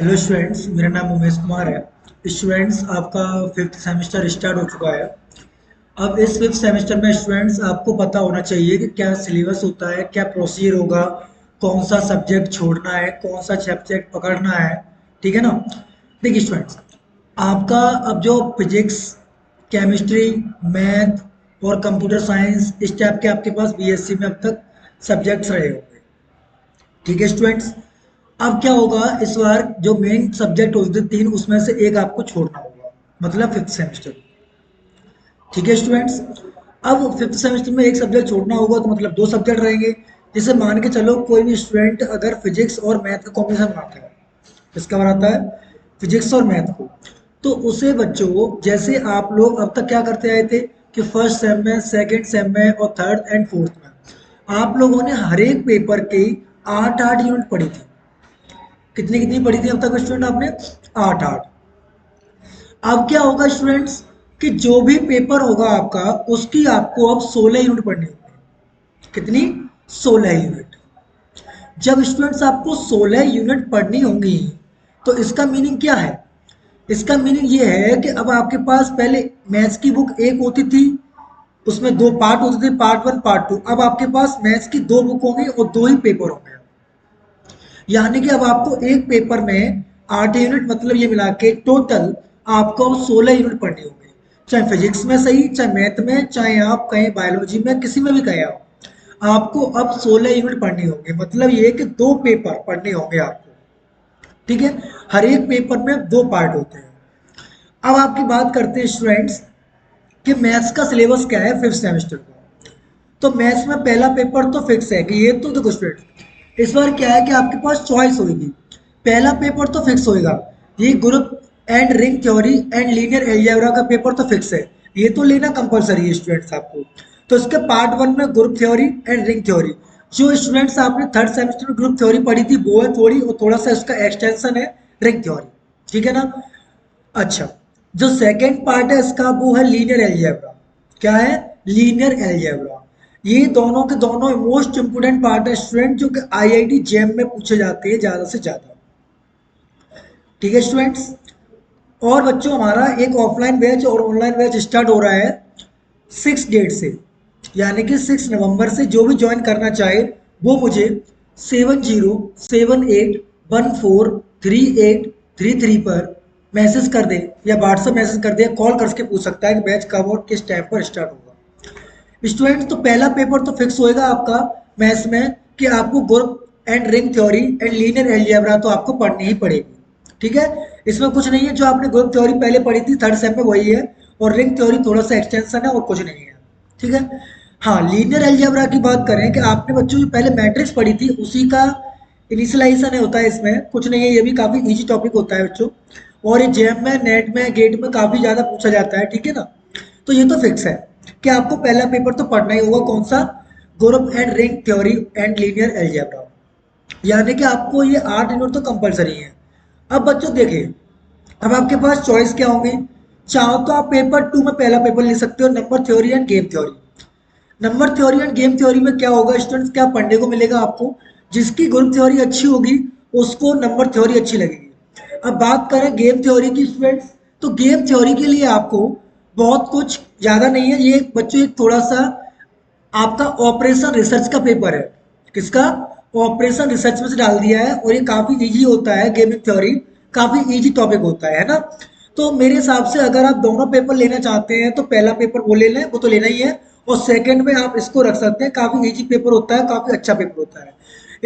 Hello students, मेरा नाम उमेश कुमार है। स्टूडेंट्स, आपका फिफ्थ सेमेस्टर स्टार्ट हो चुका है। अब इस फिफ्थ सेमेस्टर में स्टूडेंट्स आपको पता होना चाहिए कि क्या सिलेबस होता है, क्या प्रोसीजर होगा, कौन सा सब्जेक्ट छोड़ना है, कौन सा सब्जेक्ट पकड़ना है। ठीक है ना। देखिए स्टूडेंट्स, आपका अब जो फिजिक्स, केमिस्ट्री, मैथ और कंप्यूटर साइंस इस टाइप के आपके पास बीएससी में अब तक सब्जेक्ट्स रहे होंगे। ठीक है स्टूडेंट्स। अब क्या होगा, इस बार जो मेन सब्जेक्ट होते थे तीन, उसमें से एक आपको छोड़ना होगा, मतलब फिफ्थ सेमेस्टर। ठीक है स्टूडेंट्स। अब फिफ्थ सेमेस्टर में एक सब्जेक्ट छोड़ना होगा तो मतलब दो सब्जेक्ट रहेंगे। जैसे मान के चलो कोई भी स्टूडेंट अगर फिजिक्स और मैथ का कॉम्बिनेशन बनाता है, किसका बनाता है, फिजिक्स और मैथ को, तो उसे बच्चों जैसे आप लोग अब तक क्या करते आए थे कि फर्स्ट सेम में, सेकंड सेम में और थर्ड एंड फोर्थ में आप लोगों ने हर एक पेपर के 8-8 यूनिट पढ़ी थी। कितनी कितनी पढ़ी थी अब तक स्टूडेंट आपने? 8-8। अब क्या होगा स्टूडेंट्स कि जो भी पेपर होगा आपका, उसकी आपको अब 16 यूनिट पढ़नी होगी। कितनी? 16 यूनिट। जब स्टूडेंट्स आपको 16 यूनिट पढ़नी होंगी, तो इसका मीनिंग क्या है? इसका मीनिंग ये है कि अब आपके पास पहले मैथ्स की बुक एक होती थी, उसमें दो पार्ट होते थे, पार्ट वन पार्ट टू। अब आपके पास मैथ्स की दो बुक होंगी और दो ही पेपर होंगे। यानी कि अब आपको एक पेपर में 8 यूनिट, मतलब ये मिला के टोटल आपको 16 यूनिट पढ़नी होगी। चाहे फिजिक्स में सही, चाहे मैथ में, चाहे आप कहें बायोलॉजी में, किसी में भी कहें आप, आपको अब 16 यूनिट पढ़नी होगी। मतलब ये कि दो पेपर पढ़ने होंगे आपको। ठीक है। हर एक पेपर में दो पार्ट होते हैं। अब आपकी बात करते हैं स्टूडेंट्स कि मैथ्स का सिलेबस क्या है फिफ्थ सेमेस्टर का। तो मैथ्स में पहला पेपर तो फिक्स है कि ये तो देखो स्टूडेंट, इस बार क्या है कि आपके पास चॉइस होगी। पहला पेपर तो फिक्स होएगा, ये group and ring theory and linear algebra का पेपर तो फिक्स है। ये तो लेना कंपलसरी है स्टूडेंट्स आपको। तो इसके पार्ट वन में group theory and ring theory, जो स्टूडेंट्स आपने थर्ड सेमेस्टर में ग्रुप थ्योरी पढ़ी थी वो है थोड़ी, और थोड़ा सा इसका एक्सटेंशन है रिंग थ्योरी। ठीक है ना। अच्छा, जो सेकंड पार्ट है इसका वो है लीनियर अलजेब्रा। क्या है? Linear algebra. ये दोनों के दोनों मोस्ट इंपोर्टेंट पार्ट है स्टूडेंट, जो कि आईआईटी जेम में पूछे जाते हैं ज्यादा से ज्यादा। ठीक है स्टूडेंट्स। और बच्चों, हमारा एक ऑफलाइन बैच और ऑनलाइन बैच स्टार्ट हो रहा है 6 डेट से, यानी कि 6 नवंबर से। जो भी ज्वाइन करना चाहे वो मुझे 7078143833 पर मैसेज कर दे, या व्हाट्सएप मैसेज कर दे, कॉल करके पूछ सकता है कि बैच कब और किस टाइम पर स्टार्ट होगा। स्टूडेंट, तो पहला पेपर तो फिक्स होएगा आपका मैथ्स में कि आपको group and ring theory and linear algebra तो आपको पढ़नी ही पड़ेगी। ठीक है। इसमें कुछ नहीं है, जो आपने ग्रुप थ्योरी पहले पढ़ी थी थर्ड सेम में वही है, और रिंग थ्योरी थोड़ा सा एक्सटेंशन है और कुछ नहीं है। ठीक है। हाँ, लीनियर अलजेब्रा की बात करें कि आपने बच्चों जो पहले मैट्रिक्स पढ़ी थी उसी का इनिशियलाइजेशन है, होता है, इसमें कुछ नहीं है। ये भी काफी इजी टॉपिक होता है बच्चों, और ये जेम में, नेट में, गेट में काफी ज्यादा पूछा जाता है। ठीक है ना। तो ये तो फिक्स है कि आपको पहला पेपर तो पढ़ना ही होगा, कौन सा? Group and ring theory and linear algebra. यानी कि आपको ये 8 यूनिट तो कंपलसरी है। अब बच्चों देखिए, अब आपके पास चॉइस क्या होंगे। चाहो तो आप पेपर टू में पहला पेपर ले सकते हो, number theory end game theory. Number theory end game theory में क्या होगा स्टूडेंट्स, क्या पढ़ने को मिलेगा आपको? जिसकी ग्रुप थ्योरी अच्छी होगी उसको नंबर थ्योरी अच्छी लगेगी। अब बात करें गेम थ्योरी की स्टूडेंट्स, तो गेम थ्योरी के लिए आपको बहुत कुछ ज़्यादा नहीं है। ये बच्चों एक थोड़ा सा आपका ऑपरेशन रिसर्च का पेपर है। किसका? ऑपरेशन रिसर्च में से डाल दिया है, और ये काफ़ी इजी होता है। गेमिंग थ्योरी काफ़ी इजी टॉपिक होता है ना। तो मेरे हिसाब से अगर आप दोनों पेपर लेना चाहते हैं तो पहला पेपर वो ले लें, वो तो लेना ही है। और सेकंड में आप इसको रख सकते हैं, काफ़ी इजी पेपर होता है, काफ़ी अच्छा पेपर होता है।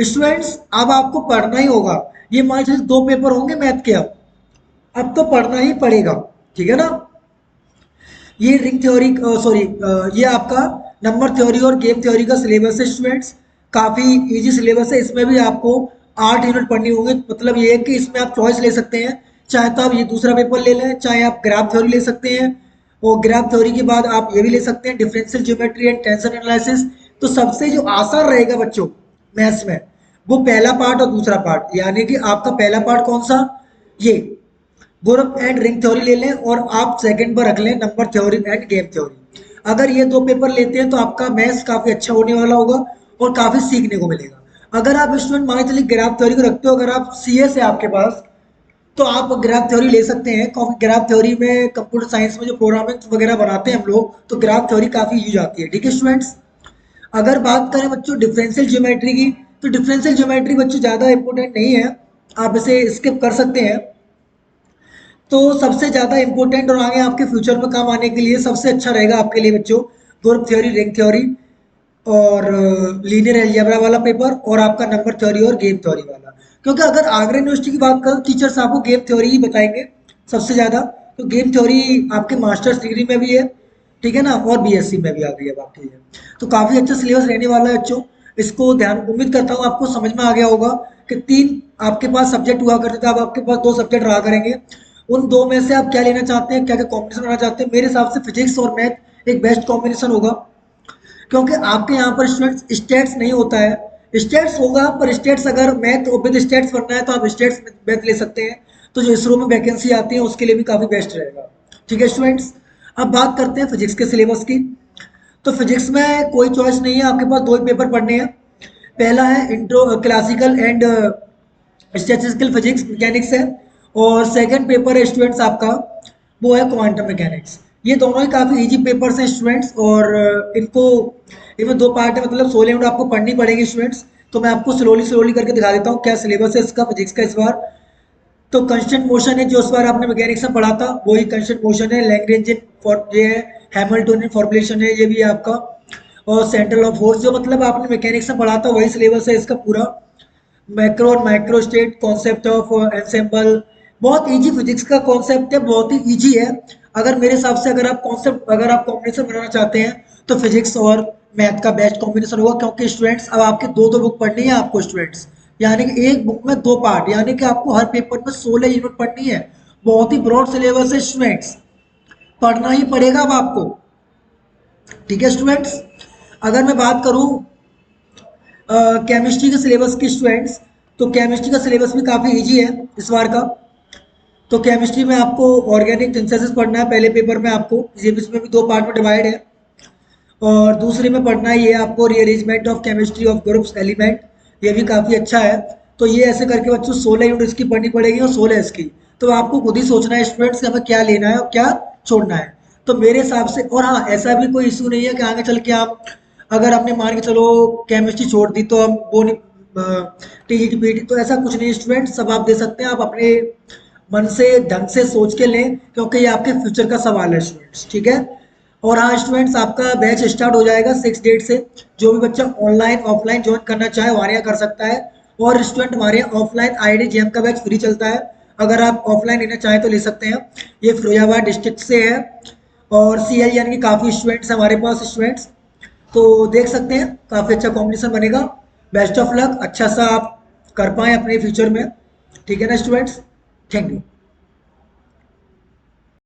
स्टूडेंट्स, अब आपको पढ़ना ही होगा। ये मान लीजिए दो पेपर होंगे मैथ के, अब तो पढ़ना ही पड़ेगा। ठीक है ना। ये रिंग थ्योरी, सॉरी, ये आपका नंबर थ्योरी और गेम थ्योरी का सिलेबस है स्टूडेंट्स। काफ़ी इजी सिलेबस है, इसमें भी आपको 8 यूनिट पढ़नी होंगी। मतलब ये है कि इसमें आप चॉइस ले सकते हैं, चाहे तो आप ये दूसरा पेपर ले लें, चाहे आप ग्राफ थ्योरी ले सकते हैं, और ग्राफ थ्योरी के बाद आप ये भी ले सकते हैं differential geometry and tensor analysis. तो सबसे जो आसान रहेगा बच्चों मैथ्स में, वो पहला पार्ट और दूसरा पार्ट। यानी कि आपका पहला पार्ट कौन सा? ये ग्रुप एंड रिंग थ्योरी ले लें, और आप सेकंड पर रख लें number theory end game theory. अगर ये दो पेपर लेते हैं तो आपका मैथ्स काफी अच्छा होने वाला होगा और काफी सीखने को मिलेगा। अगर आप स्टूडेंट मान चलिए ग्राफ थ्योरी को रखते हो, अगर आप सीए से आपके पास तो आप ग्राफ थ्योरी ले सकते हैं, क्योंकि ग्राफ थ्योरी में कंप्यूटर साइंस में जो प्रोग्रामिंग वगैरह बनाते हैं हम लोग, तो ग्राफ थ्योरी काफ़ी यूज आती है। ठीक है स्टूडेंट्स। अगर बात करें बच्चों डिफरेंशियल ज्योमेट्री की, तो डिफरेंशियल ज्योमेट्री बच्चों ज़्यादा इंपॉर्टेंट नहीं है, आप इसे स्किप कर सकते हैं। तो सबसे ज़्यादा इंपॉर्टेंट और आगे आपके फ्यूचर में काम आने के लिए सबसे अच्छा रहेगा आपके लिए बच्चों, ग्रुप थ्योरी, रिंग थ्योरी और लीनियर अलजेब्रा वाला पेपर, और आपका नंबर थ्योरी और गेम थ्योरी वाला। क्योंकि अगर आगरा यूनिवर्सिटी की बात करें, टीचर्स आपको गेम थ्योरी ही बताएंगे सबसे ज़्यादा। तो गेम थ्योरी आपके मास्टर्स डिग्री में भी है, ठीक है ना, और बीएससी में भी आ गई है आपके लिए। तो काफ़ी अच्छा सिलेबस रहने वाला है बच्चों। इसको ध्यान, उम्मीद करता हूँ आपको समझ में आ गया होगा कि 3 आपके पास सब्जेक्ट हुआ करते थे, अब आपके पास 2 सब्जेक्ट रहा करेंगे। उन 2 में से आप क्या लेना चाहते हैं, क्या-क्या कॉम्बिनेशन बनाना चाहते हैं? मेरे हिसाब से फिजिक्स और मैथ एक बेस्ट कॉम्बिनेशन होगा, क्योंकि आपके यहाँ पर स्टूडेंट्स स्टेट्स नहीं होता है। स्टेट्स होगा, पर स्टेट्स अगर मैथ विद स्टेट्स पढ़ना है तो आप स्टेट्स मैथ ले सकते हैं। तो जो इसरो में वैकेंसी आती है उसके लिए भी काफ़ी बेस्ट रहेगा। ठीक है स्टूडेंट्स। अब बात करते हैं फिजिक्स के सिलेबस की। तो फिजिक्स में कोई चॉइस नहीं है, आपके पास 2 ही पेपर पढ़ने हैं। पहला है intro classical and statistical physics mechanics है, और सेकंड पेपर है स्टूडेंट्स आपका, वो है क्वांटम मैकेनिक्स। ये दोनों ही काफ़ी इजी पेपर्स हैं स्टूडेंट्स, और इनको इनमें 2 पार्ट है, मतलब 16 यूनिट आपको पढ़नी पड़ेगी स्टूडेंट्स। तो मैं आपको स्लोली स्लोली करके दिखा देता हूँ क्या सिलेबस है इसका फिजिक्स का इस बार। तो कंस्टेंट मोशन है, जो इस बार आपने मैकेनिक्स में पढ़ा था वही कंस्टेंट मोशन है। लैग्रेंजियन ये है, हैमिल्टोनियन फॉर्मुलेशन है, ये भी है आपका। और सेंट्रल ऑफ फोर्स, जो मतलब आपने मैकेनिक्स में पढ़ा था वही सिलेबस है इसका पूरा। मैक्रो और micro state, concept of ensemble, बहुत इजी फिजिक्स का कॉन्सेप्ट है, बहुत ही इजी है। अगर मेरे हिसाब से अगर आप कॉम्बिनेशन बनाना चाहते हैं तो फिजिक्स और मैथ का बेस्ट कॉम्बिनेशन होगा, क्योंकि स्टूडेंट्स अब आपके 2-2 बुक पढ़नी है आपको स्टूडेंट्स, यानी कि एक बुक में 2 पार्ट, यानी कि आपको हर पेपर में 16 यूनिट पढ़नी है। बहुत ही ब्रॉड सिलेबस है स्टूडेंट्स, पढ़ना ही पड़ेगा अब आपको। ठीक है स्टूडेंट्स। अगर मैं बात करूं केमिस्ट्री के सिलेबस की स्टूडेंट्स, तो केमिस्ट्री का सिलेबस भी काफ़ी इजी है इस बार का। तो केमिस्ट्री में आपको ऑर्गेनिक सिंथेसिस पढ़ना है पहले पेपर में आपको, ये भी इसमें भी 2 पार्ट में डिवाइड है। और दूसरे में पढ़ना ही है आपको rearrangement of chemistry of groups element, ये भी काफ़ी अच्छा है। तो ये ऐसे करके बच्चों 16 यूनिट इसकी पढ़नी पड़ेगी और 16 इसकी। तो आपको खुद ही सोचना है स्टूडेंट्स कि हमें क्या लेना है और क्या छोड़ना है। तो मेरे हिसाब से, और हाँ, ऐसा भी कोई इशू नहीं है कि आगे चल के आप, अगर आपने मान के चलो केमिस्ट्री छोड़ दी तो हम वो नहीं, टीजीटी पीटी, तो ऐसा कुछ नहीं स्टूडेंट, सब आप दे सकते हैं। आप अपने मन से ढंग से सोच के लें, क्योंकि ये आपके फ्यूचर का सवाल है स्टूडेंट्स। ठीक है। और हाँ स्टूडेंट्स, आपका बैच स्टार्ट हो जाएगा 6 डेट से। जो भी बच्चा ऑनलाइन ऑफलाइन ज्वाइन करना चाहे हमारे यहाँ कर सकता है। और स्टूडेंट हमारे यहाँ ऑफलाइन आईडी जेएम का बैच फ्री चलता है, अगर आप ऑफलाइन लेना चाहें तो ले सकते हैं। ये फिरोजाबाद डिस्ट्रिक्ट से है, और सीएल यानी कि काफ़ी स्टूडेंट्स हैं हमारे पास स्टूडेंट्स। तो देख सकते हैं काफ़ी अच्छा कॉम्बिनेशन बनेगा। बेस्ट ऑफ लक, अच्छा सा आप कर पाएँ अपने फ्यूचर में। ठीक है ना स्टूडेंट्स, थैंक यू।